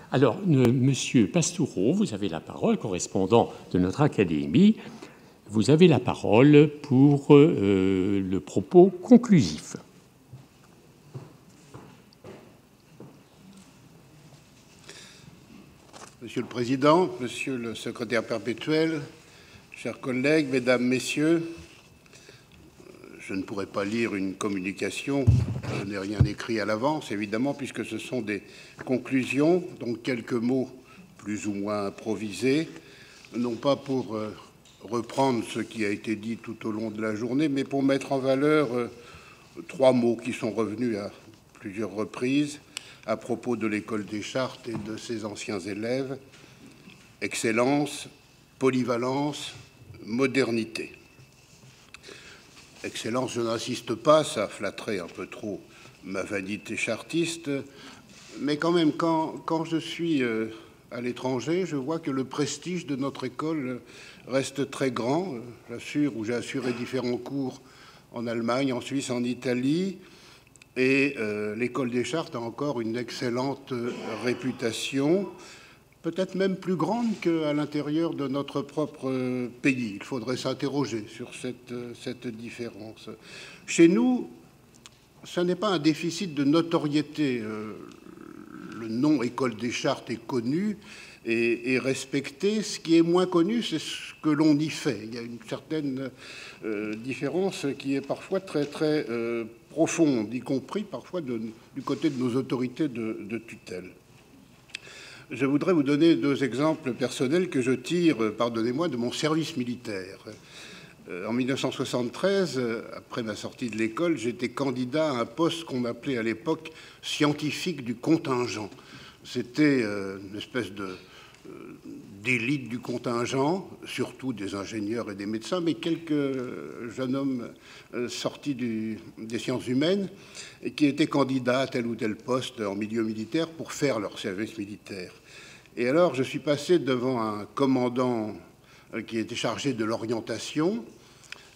Alors, Monsieur Pastoureau, vous avez la parole, correspondant de notre académie. Vous avez la parole pour le propos conclusif. Monsieur le Président, Monsieur le Secrétaire perpétuel, chers collègues, Mesdames, Messieurs, je ne pourrais pas lire une communication, je n'ai rien écrit à l'avance, évidemment, puisque ce sont des conclusions, donc quelques mots plus ou moins improvisés, non pas pour reprendre ce qui a été dit tout au long de la journée, mais pour mettre en valeur trois mots qui sont revenus à plusieurs reprises à propos de l'École des Chartes et de ses anciens élèves: excellence, polyvalence, modernité. Excellence, je n'insiste pas, ça flatterait un peu trop ma vanité chartiste, mais quand même, quand je suis à l'étranger, je vois que le prestige de notre école reste très grand. J'ai assuré différents cours en Allemagne, en Suisse, en Italie, et l'École des Chartes a encore une excellente réputation, peut-être même plus grande qu'à l'intérieur de notre propre pays. Il faudrait s'interroger sur cette différence. Chez nous, ce n'est pas un déficit de notoriété. Le nom École des Chartes est connu et respecté. Ce qui est moins connu, c'est ce que l'on y fait. Il y a une certaine différence qui est parfois très, très profonde, y compris parfois du côté de nos autorités de tutelle. Je voudrais vous donner deux exemples personnels que je tire, pardonnez-moi, de mon service militaire. En 1973, après ma sortie de l'école, j'étais candidat à un poste qu'on appelait à l'époque scientifique du contingent. C'était une espèce d'élite du contingent, surtout des ingénieurs et des médecins, mais quelques jeunes hommes sortis des sciences humaines et qui étaient candidats à tel ou tel poste en milieu militaire pour faire leur service militaire. Et alors, je suis passé devant un commandant qui était chargé de l'orientation.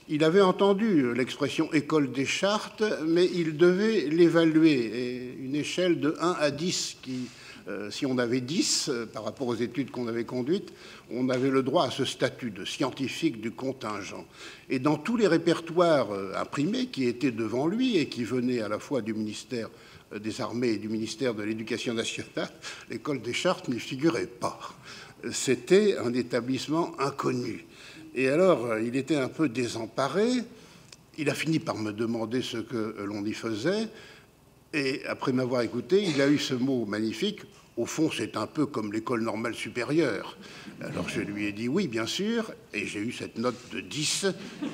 Il avait entendu l'expression École des Chartes, mais il devait l'évaluer. Et une échelle de 1 à 10 qui... si on avait 10 par rapport aux études qu'on avait conduites, on avait le droit à ce statut de scientifique du contingent. Et dans tous les répertoires imprimés qui étaient devant lui et qui venaient à la fois du ministère des Armées et du ministère de l'Éducation nationale, l'École des Chartes n'y figurait pas. C'était un établissement inconnu. Et alors, il était un peu désemparé. Il a fini par me demander ce que l'on y faisait. Et après m'avoir écouté, il a eu ce mot magnifique: au fond, c'est un peu comme l'école normale supérieure. Alors je lui ai dit oui, bien sûr, et j'ai eu cette note de 10,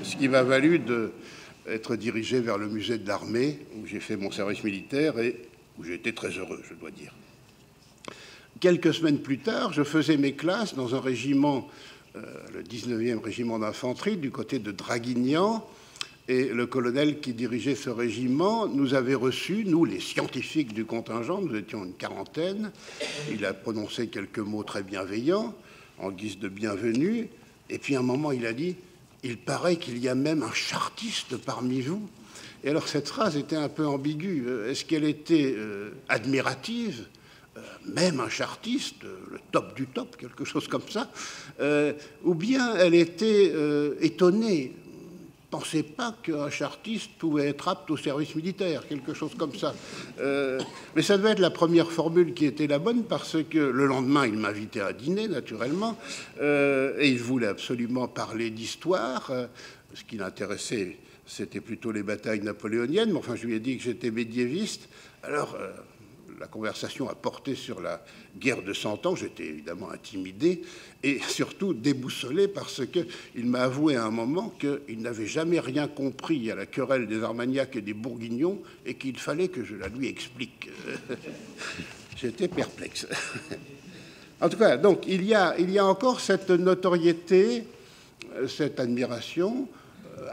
ce qui m'a valu d'être dirigé vers le musée de l'armée, où j'ai fait mon service militaire et où j'ai été très heureux, je dois dire. Quelques semaines plus tard, je faisais mes classes dans un régiment, le 19e régiment d'infanterie, du côté de Draguignan. Et le colonel qui dirigeait ce régiment nous avait reçus, nous, les scientifiques du contingent, nous étions une quarantaine. Il a prononcé quelques mots très bienveillants, en guise de bienvenue. Et puis, à un moment, il a dit: « Il paraît qu'il y a même un chartiste parmi vous. » Et alors, cette phrase était un peu ambiguë. Est-ce qu'elle était admirative, même un chartiste, le top du top, quelque chose comme ça, ou bien elle était étonnée? Pensez pas qu'un chartiste pouvait être apte au service militaire, quelque chose comme ça. Mais ça devait être la première formule qui était la bonne, parce que le lendemain, il m'invitait à dîner, naturellement, et il voulait absolument parler d'histoire. Ce qui l'intéressait, c'était plutôt les batailles napoléoniennes, mais enfin, je lui ai dit que j'étais médiéviste. Alors, la conversation a porté sur la guerre de 100 ans. J'étais évidemment intimidé et surtout déboussolé, parce qu'il m'a avoué à un moment qu'il n'avait jamais rien compris à la querelle des Armagnacs et des Bourguignons et qu'il fallait que je la lui explique. J'étais perplexe. En tout cas, donc, il y a encore cette notoriété, cette admiration,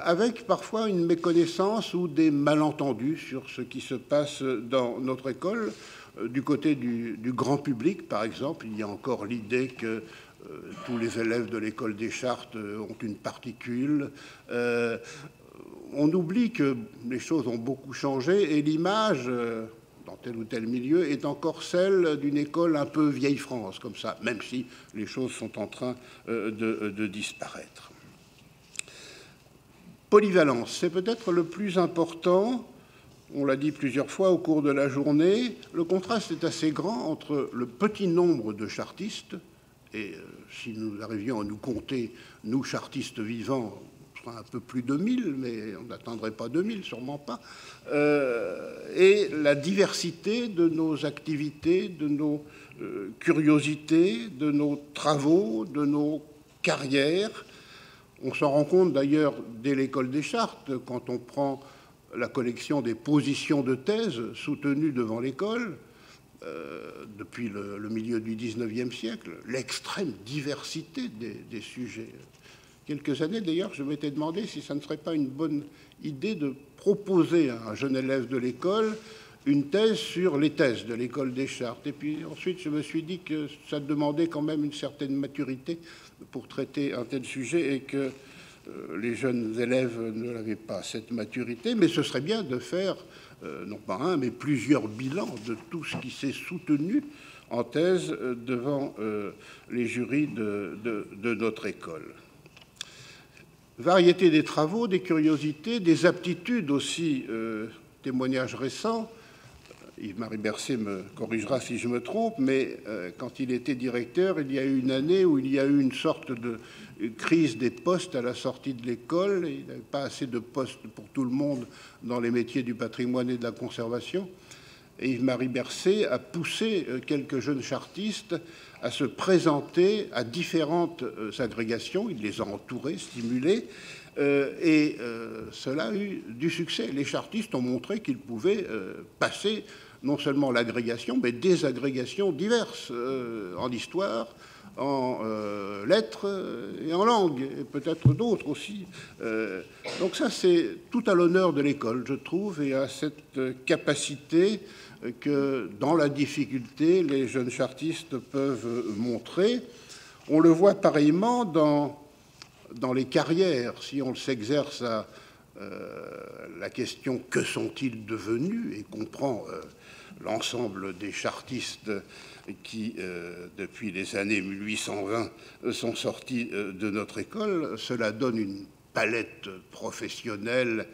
avec parfois une méconnaissance ou des malentendus sur ce qui se passe dans notre école. Du côté du grand public, par exemple, il y a encore l'idée que tous les élèves de l'École des Chartes ont une particule. On oublie que les choses ont beaucoup changé et l'image dans tel ou tel milieu, est encore celle d'une école un peu vieille France, comme ça, même si les choses sont en train de disparaître. Polyvalence, c'est peut-être le plus important. On l'a dit plusieurs fois au cours de la journée, le contraste est assez grand entre le petit nombre de chartistes, et si nous arrivions à nous compter, nous, chartistes vivants, on sera un peu plus de 1000, mais on n'atteindrait pas 2000, sûrement pas, et la diversité de nos activités, de nos curiosités, de nos travaux, de nos carrières. On s'en rend compte d'ailleurs dès l'école des Chartes, quand on prend la collection des positions de thèse soutenues devant l'école, depuis le milieu du XIXe siècle, l'extrême diversité des sujets. Quelques années d'ailleurs, je m'étais demandé si ça ne serait pas une bonne idée de proposer à un jeune élève de l'école une thèse sur les thèses de l'école des Chartes. Et puis ensuite, je me suis dit que ça demandait quand même une certaine maturité pour traiter un tel sujet et que les jeunes élèves ne l'avaient pas, cette maturité, mais ce serait bien de faire, non pas un, mais plusieurs bilans de tout ce qui s'est soutenu en thèse devant les jurys de notre école. Variété des travaux, des curiosités, des aptitudes aussi, témoignages récents. Yves-Marie Bercé me corrigera si je me trompe, mais quand il était directeur, il y a eu une année où il y a eu une sorte de crise des postes à la sortie de l'école. Il n'y avait pas assez de postes pour tout le monde dans les métiers du patrimoine et de la conservation. Et Yves-Marie Bercé a poussé quelques jeunes chartistes à se présenter à différentes agrégations. Il les a entourés, stimulés, et cela a eu du succès. Les chartistes ont montré qu'ils pouvaient passer non seulement l'agrégation, mais des agrégations diverses en histoire, en lettres et en langue, et peut-être d'autres aussi. Donc ça, c'est tout à l'honneur de l'école, je trouve, et à cette capacité que, dans la difficulté, les jeunes chartistes peuvent montrer. On le voit pareillement dans les carrières. Si on s'exerce à la question « que sont-ils devenus ?» et qu'on prend l'ensemble des chartistes qui, depuis les années 1820, sont sortis de notre école, cela donne une palette professionnelle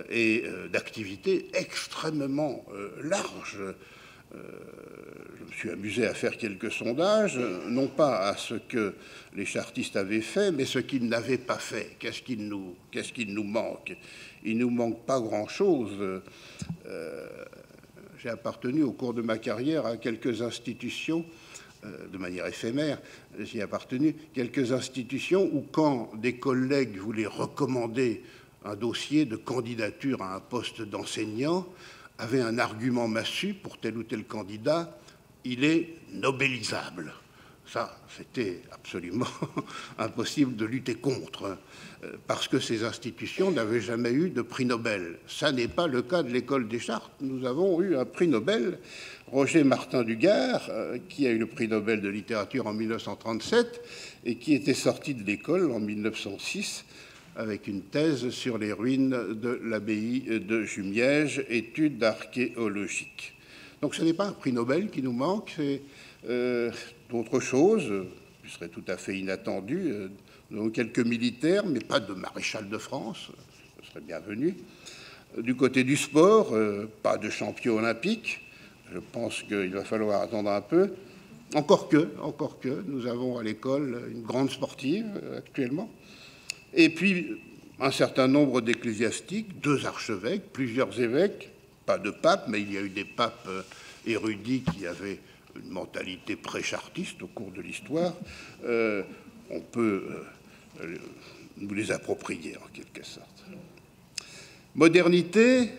et d'activités extrêmement large. Je me suis amusé à faire quelques sondages, non pas à ce que les chartistes avaient fait, mais ce qu'ils n'avaient pas fait. Qu'est-ce qu'il nous manque? Il ne nous manque pas grand-chose. J'ai appartenu au cours de ma carrière à quelques institutions, de manière éphémère, j'y ai appartenu, quelques institutions où quand des collègues voulaient recommander un dossier de candidature à un poste d'enseignant, avait un argument massu pour tel ou tel candidat, il est nobélisable. Ça, c'était absolument impossible de lutter contre, parce que ces institutions n'avaient jamais eu de prix Nobel. Ça n'est pas le cas de l'école des Chartes. Nous avons eu un prix Nobel, Roger Martin du Gard, qui a eu le prix Nobel de littérature en 1937 et qui était sorti de l'école en 1906 avec une thèse sur les ruines de l'abbaye de Jumièges, études archéologiques. Donc ce n'est pas un prix Nobel qui nous manque, c'est d'autres choses, qui seraient tout à fait inattendues, quelques militaires, mais pas de maréchal de France, ce serait bienvenu. Du côté du sport, pas de champion olympique, je pense qu'il va falloir attendre un peu. Encore que, nous avons à l'école une grande sportive actuellement. Et puis, un certain nombre d'ecclésiastiques, 2 archevêques, plusieurs évêques, pas de pape, mais il y a eu des papes érudits qui avaient une mentalité pré-chartiste au cours de l'histoire. On peut nous les approprier, en quelque sorte. Modernité,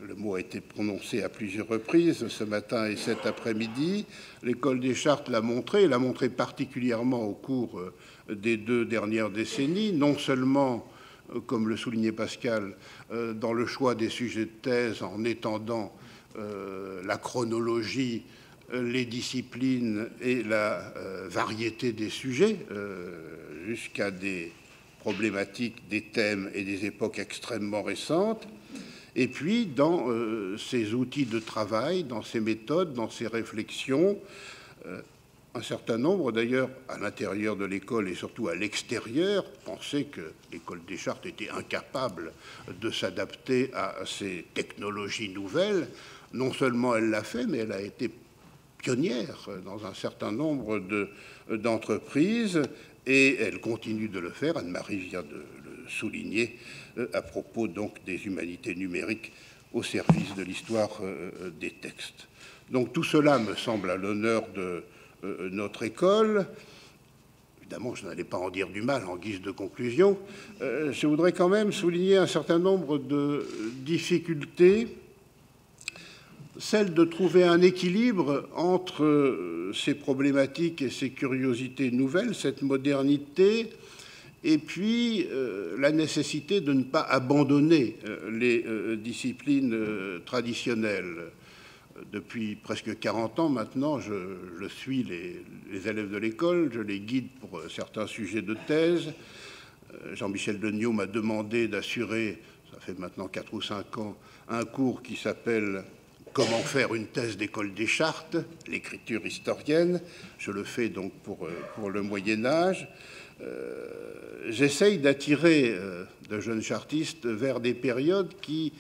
le mot a été prononcé à plusieurs reprises ce matin et cet après-midi. L'école des Chartes l'a montré particulièrement au cours des 2 dernières décennies, non seulement, comme le soulignait Pascal, dans le choix des sujets de thèse en étendant la chronologie, les disciplines et la variété des sujets jusqu'à des problématiques, des thèmes et des époques extrêmement récentes, et puis dans ses outils de travail, dans ses méthodes, dans ses réflexions. Un certain nombre, d'ailleurs, à l'intérieur de l'école et surtout à l'extérieur, pensaient que l'école des Chartes était incapable de s'adapter à ces technologies nouvelles. Non seulement elle l'a fait, mais elle a été pionnière dans un certain nombre d'entreprises, et elle continue de le faire. Anne-Marie vient de le souligner à propos donc des humanités numériques au service de l'histoire des textes. Donc tout cela me semble à l'honneur de notre école. Évidemment, je n'allais pas en dire du mal en guise de conclusion. Je voudrais quand même souligner un certain nombre de difficultés. Celle de trouver un équilibre entre ces problématiques et ces curiosités nouvelles, cette modernité, et puis la nécessité de ne pas abandonner les disciplines traditionnelles. Depuis presque 40 ans maintenant, je suis les élèves de l'école, je les guide pour certains sujets de thèse. Jean-Michel Deniau m'a demandé d'assurer, ça fait maintenant 4 ou 5 ans, un cours qui s'appelle « Comment faire une thèse d'école des Chartes », l'écriture historienne. Je le fais donc pour le Moyen-Âge. J'essaye d'attirer de jeunes chartistes vers des périodes qui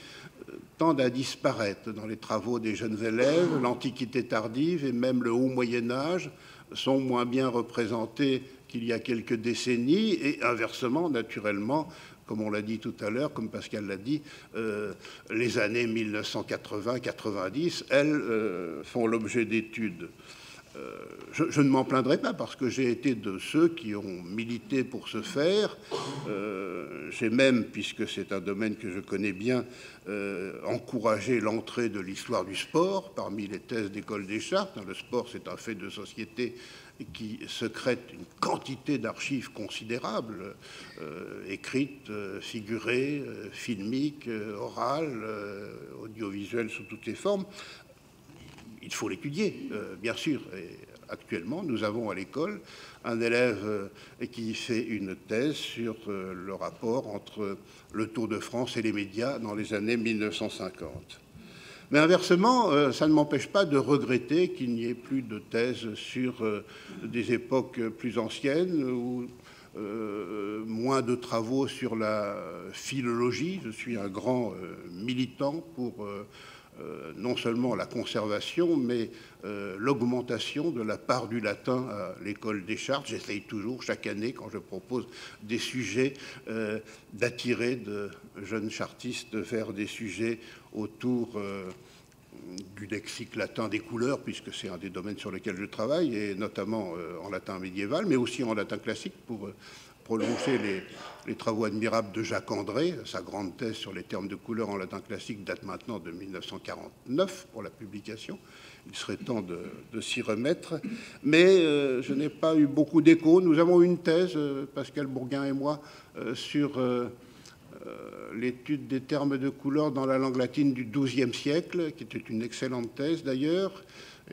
tendent à disparaître dans les travaux des jeunes élèves. L'Antiquité tardive et même le Haut Moyen-Âge sont moins bien représentés qu'il y a quelques décennies, et inversement, naturellement, comme on l'a dit tout à l'heure, comme Pascal l'a dit, les années 1980-90, elles font l'objet d'études. Je ne m'en plaindrai pas, parce que j'ai été de ceux qui ont milité pour ce faire. J'ai même, puisque c'est un domaine que je connais bien, encouragé l'entrée de l'histoire du sport parmi les thèses d'école des Chartes. Le sport, c'est un fait de société qui secrète une quantité d'archives considérables, écrites, figurées, filmiques, orales, audiovisuelles sous toutes les formes. Il faut l'étudier, bien sûr. Et actuellement, nous avons à l'école un élève qui fait une thèse sur le rapport entre le Tour de France et les médias dans les années 1950. Mais inversement, ça ne m'empêche pas de regretter qu'il n'y ait plus de thèses sur des époques plus anciennes ou moins de travaux sur la philologie. Je suis un grand militant pour non seulement la conservation, mais l'augmentation de la part du latin à l'école des Chartes. J'essaye toujours, chaque année, quand je propose des sujets, d'attirer de jeunes chartistes vers des sujets autour du lexique latin des couleurs, puisque c'est un des domaines sur lesquels je travaille, et notamment en latin médiéval, mais aussi en latin classique, pour prolonger les travaux admirables de Jacques André. Sa grande thèse sur les termes de couleur en latin classique date maintenant de 1949 pour la publication. Il serait temps de s'y remettre. Mais je n'ai pas eu beaucoup d'écho. Nous avons une thèse, Pascal Bourguin et moi, sur l'étude des termes de couleur dans la langue latine du XIIe siècle, qui était une excellente thèse d'ailleurs.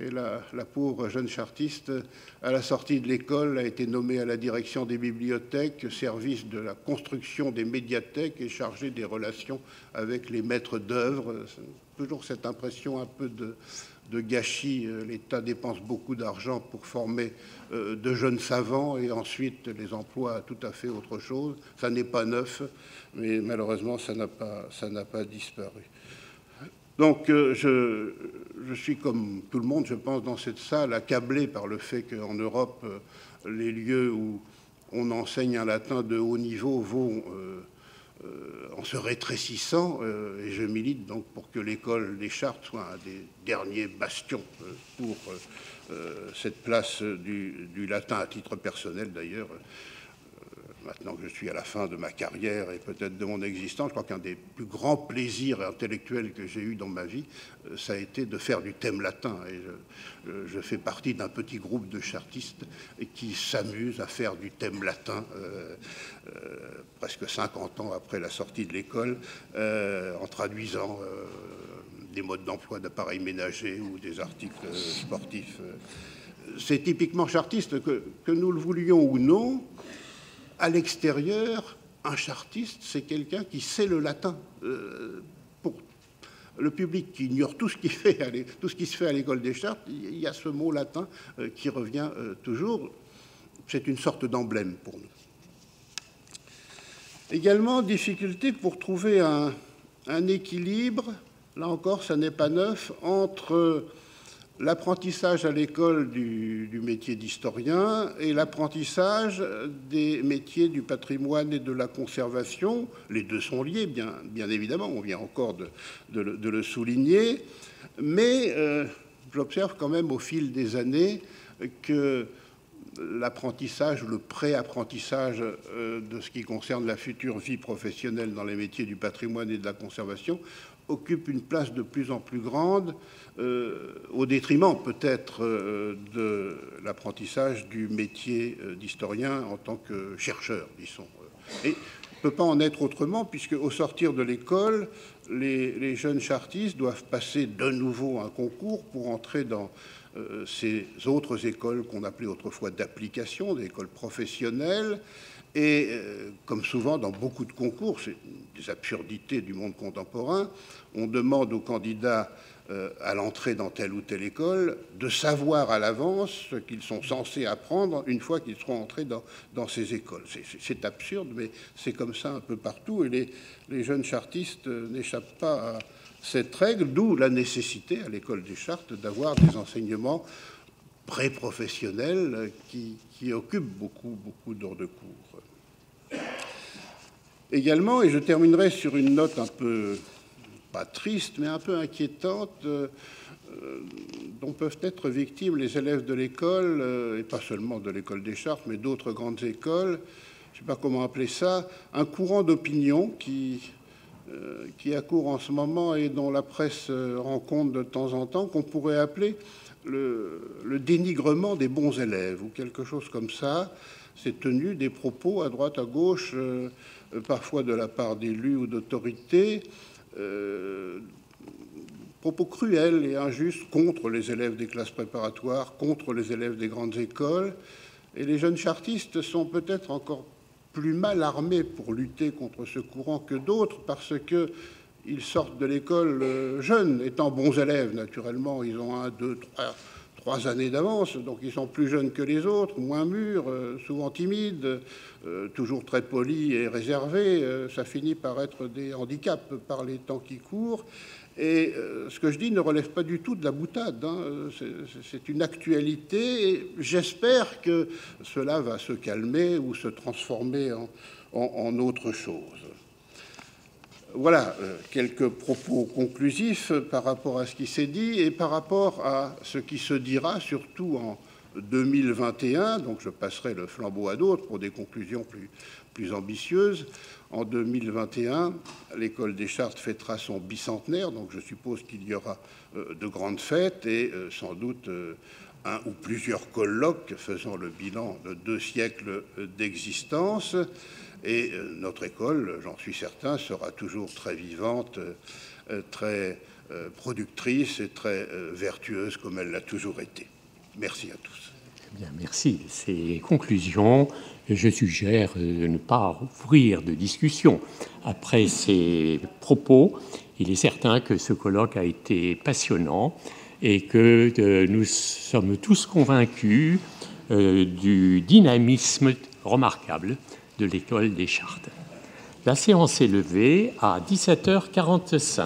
Et la pauvre jeune chartiste, à la sortie de l'école, a été nommée à la direction des bibliothèques, service de la construction des médiathèques et chargée des relations avec les maîtres d'œuvre. Toujours cette impression un peu de gâchis. L'État dépense beaucoup d'argent pour former de jeunes savants et ensuite les emploie à tout à fait autre chose. Ça n'est pas neuf, mais malheureusement, ça n'a pas disparu. Donc, je suis comme tout le monde, je pense, dans cette salle, accablé par le fait qu'en Europe, les lieux où on enseigne un latin de haut niveau vont en se rétrécissant, et je milite donc pour que l'école des Chartes soit un des derniers bastions pour cette place du latin, à titre personnel d'ailleurs. Maintenant que je suis à la fin de ma carrière et peut-être de mon existence, je crois qu'un des plus grands plaisirs intellectuels que j'ai eu dans ma vie, ça a été de faire du thème latin. Et je fais partie d'un petit groupe de chartistes qui s'amusent à faire du thème latin presque 50 ans après la sortie de l'école, en traduisant des modes d'emploi d'appareils ménagers ou des articles sportifs. C'est typiquement chartiste, que nous le voulions ou non. À l'extérieur, un chartiste, c'est quelqu'un qui sait le latin. Pour le public qui ignore tout ce qui se fait à l'école des Chartes, il y a ce mot latin qui revient toujours. C'est une sorte d'emblème pour nous. Également, difficulté pour trouver un équilibre, là encore, ça n'est pas neuf, entre l'apprentissage à l'école du métier d'historien et l'apprentissage des métiers du patrimoine et de la conservation. Les deux sont liés, bien évidemment, on vient encore de le souligner, mais j'observe quand même au fil des années que l'apprentissage, le pré-apprentissage de ce qui concerne la future vie professionnelle dans les métiers du patrimoine et de la conservation occupe une place de plus en plus grande, au détriment peut-être de l'apprentissage du métier d'historien en tant que chercheur, disons. Et il ne peut pas en être autrement, puisque au sortir de l'école, les jeunes chartistes doivent passer de nouveau un concours pour entrer dans ces autres écoles qu'on appelait autrefois d'application, des écoles professionnelles. Et comme souvent dans beaucoup de concours, c'est des absurdités du monde contemporain, on demande aux candidats à l'entrée dans telle ou telle école de savoir à l'avance ce qu'ils sont censés apprendre une fois qu'ils seront entrés dans ces écoles. C'est absurde, mais c'est comme ça un peu partout, et les jeunes chartistes n'échappent pas à cette règle, d'où la nécessité à l'école des Chartes d'avoir des enseignements pré-professionnels qui occupent beaucoup d'heures de cours. Également, et je terminerai sur une note un peu, pas triste, mais un peu inquiétante, dont peuvent être victimes les élèves de l'école, et pas seulement de l'école des Chartes, mais d'autres grandes écoles, je ne sais pas comment appeler ça, un courant d'opinion qui accourt en ce moment et dont la presse rend compte de temps en temps, qu'on pourrait appeler le dénigrement des bons élèves ou quelque chose comme ça. C'est tenu des propos à droite, à gauche, parfois de la part d'élus ou d'autorités, propos cruels et injustes contre les élèves des classes préparatoires, contre les élèves des grandes écoles. Et les jeunes chartistes sont peut-être encore plus mal armés pour lutter contre ce courant que d'autres, parce qu'ils sortent de l'école jeunes, étant bons élèves, naturellement. Ils ont 1, 2, 3 années d'avance, donc ils sont plus jeunes que les autres, moins mûrs, souvent timides, toujours très polis et réservés. Ça finit par être des handicaps par les temps qui courent. Et ce que je dis ne relève pas du tout de la boutade, hein. C'est une actualité, et j'espère que cela va se calmer ou se transformer en autre chose. Voilà quelques propos conclusifs par rapport à ce qui s'est dit et par rapport à ce qui se dira, surtout en 2021. Donc je passerai le flambeau à d'autres pour des conclusions plus ambitieuses. En 2021, l'école des Chartes fêtera son bicentenaire, donc je suppose qu'il y aura de grandes fêtes et sans doute un ou plusieurs colloques faisant le bilan de 2 siècles d'existence. Et notre école, j'en suis certain, sera toujours très vivante, très productrice et très vertueuse comme elle l'a toujours été. Merci à tous. Bien, merci de ces conclusions. Je suggère de ne pas ouvrir de discussion après ces propos. Il est certain que ce colloque a été passionnant et que nous sommes tous convaincus du dynamisme remarquable de l'école des Chartes. La séance est levée à 17h45.